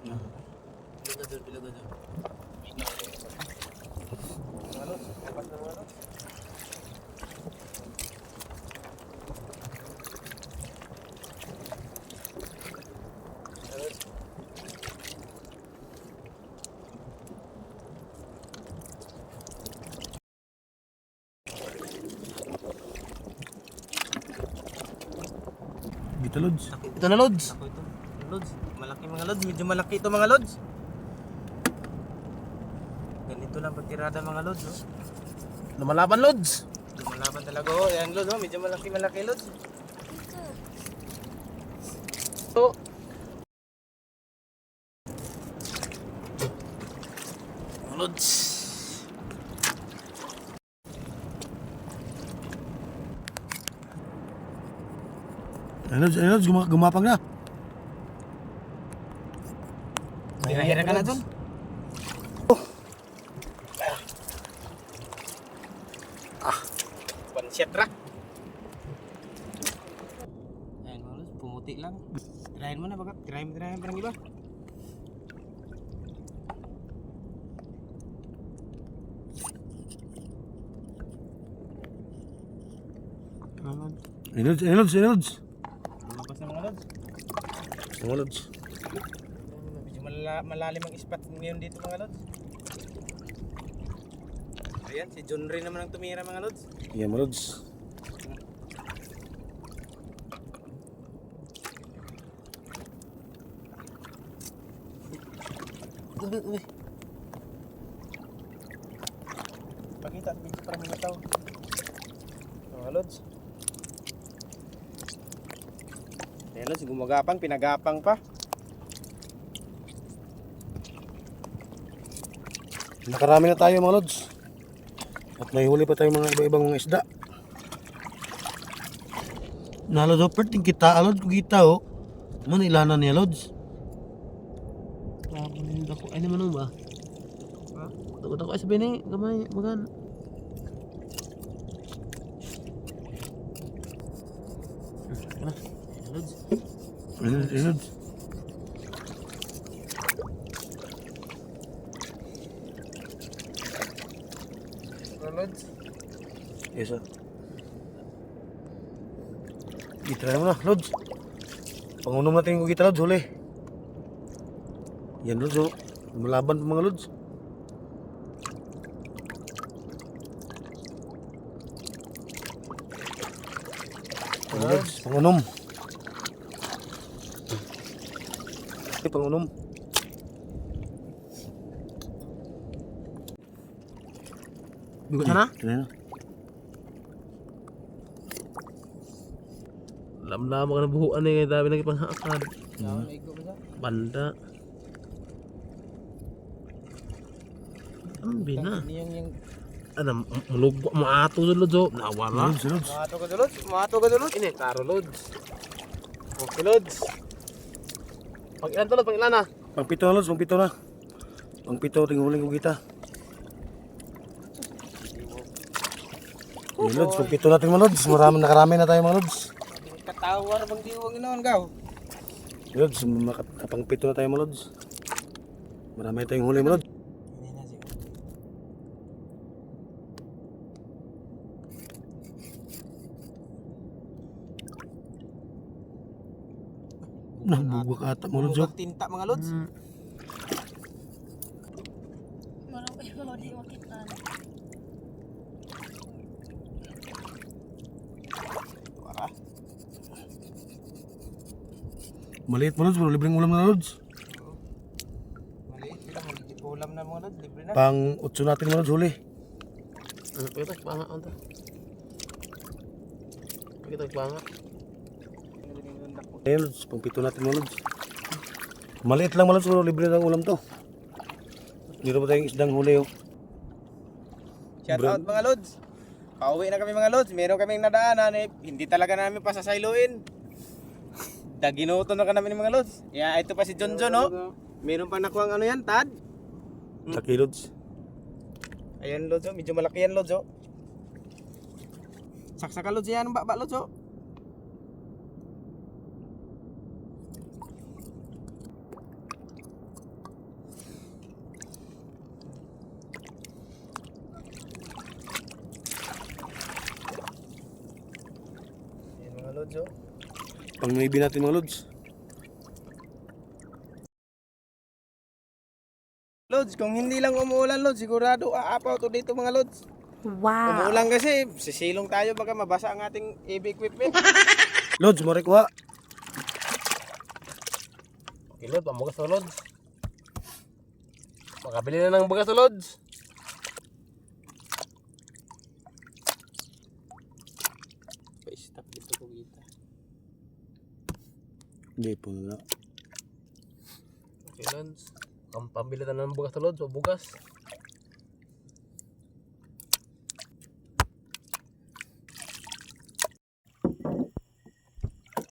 Bilog na doon. Ano? Lepas na ano? Dito Lods. Ito na Lods. Ako ito. Lods. Malaki mga Lods. Medyo malaki ito mga Lods. Ganito lang pagtirada mga Lods. Oh. Lumalaban Lods. Lumalaban talaga. Oh. Ayan Lods. Oh. Medyo malaki Lods. Ito. Lods. Ayun Lods, gumapang na. Hira-hira ka na dun. One shot ra. Ayan mga Lods, pumuti lang. Tirahin mo na baga. Tirahin parang iba. Ayun Lods. Lumabas na mga Lods. Mga Lods. Medyo malalim ang spot ngayon dito mga Lods. Ayan, si John Ray naman ang tumira mga Lods. Yan mga Lods. Uy. Pakita at medyo parang mga tao. Mga Lods. Ayan Lods, gumagapang, pinagapang pa. Nakarami na tayo mga Lods. At may huli pa tayo mga iba-ibang mga isda. Nalo do perting kita Lods, kita oh. Ano ilanan niya Lods? Tapos ako, ay naman ba? Ha? Takot ako ay sabihin eh, gamay, magan. Ano? Lods. Lods. Lods. Yes sir. Itry mo na, Lods. Pangunom natin yung kita Lods, huli. Yan Lods oh. Malaban pa mga Lods. Lods, pangunom. Pangunom. Bigot na? Kaya na. Lamlama ka na buhuan eh, dami na ipanghakad. Banda. Ang bina. Yung Ano, mulugwa, maato doon Lods. Nawala. Mato ka dulot. Ini, karo Lods. Okay Lods. Pag ilan to Lods, pag ilan na? Pangpito na Lods, pangpito na. Pangpito, tinghuling ko kita. Hey, Lods, pangpito natin mga Lods. Nakarami na tayo mga Lods. Katawar bang diwang inoon gaw? Lods, makapangpito na tayo mga Lods. Marami na tayong huli mga Lods. Nabugwak ata mga Lods. Tinta mga Lods. Marami mo di makita. Maliit mga Lods, pero libreng ulam na Lods. Maliit lang, maliit ulam na mga Lods, libre na. Pang 8 natin mga Lods huli. Ano pa ito? Panga on to. Pakita panga. Ayan Lods, pangpito natin mga Lods. Maliit lang mga Lods, pero libre ng ulam to. Dito pa tayong isdang huli oh. Shout out mga Lods. Pauwi na kami mga Lods. Meron kaming nadaanan eh. Hindi talaga namin pasasailuin. Daginuto na ka namin mga Lods. Yeah, ito pa si John John oh. Meron pa nakuha ano yan, Tad? Laki Lods. Ayan Lods oh. Medyo malaki yan Lods oh. Saksaka Lods yan, baba Lods oh. oh. Pang maybe natin mga lods. Lods, kung hindi lang umuulan, Lods, sigurado aapaw to dito mga Lods. Wow. Umuulan kasi, sisilong tayo baka mabasa ang ating AV equipment. Lods, mare kuha. Okay, Lod, pambugas na Lods. Makabili na ng bugas na Lods. Pa-stop dito ko kita. Hindi po na. Okay, Lods. Pambili na ng bugas na Lods o bugas.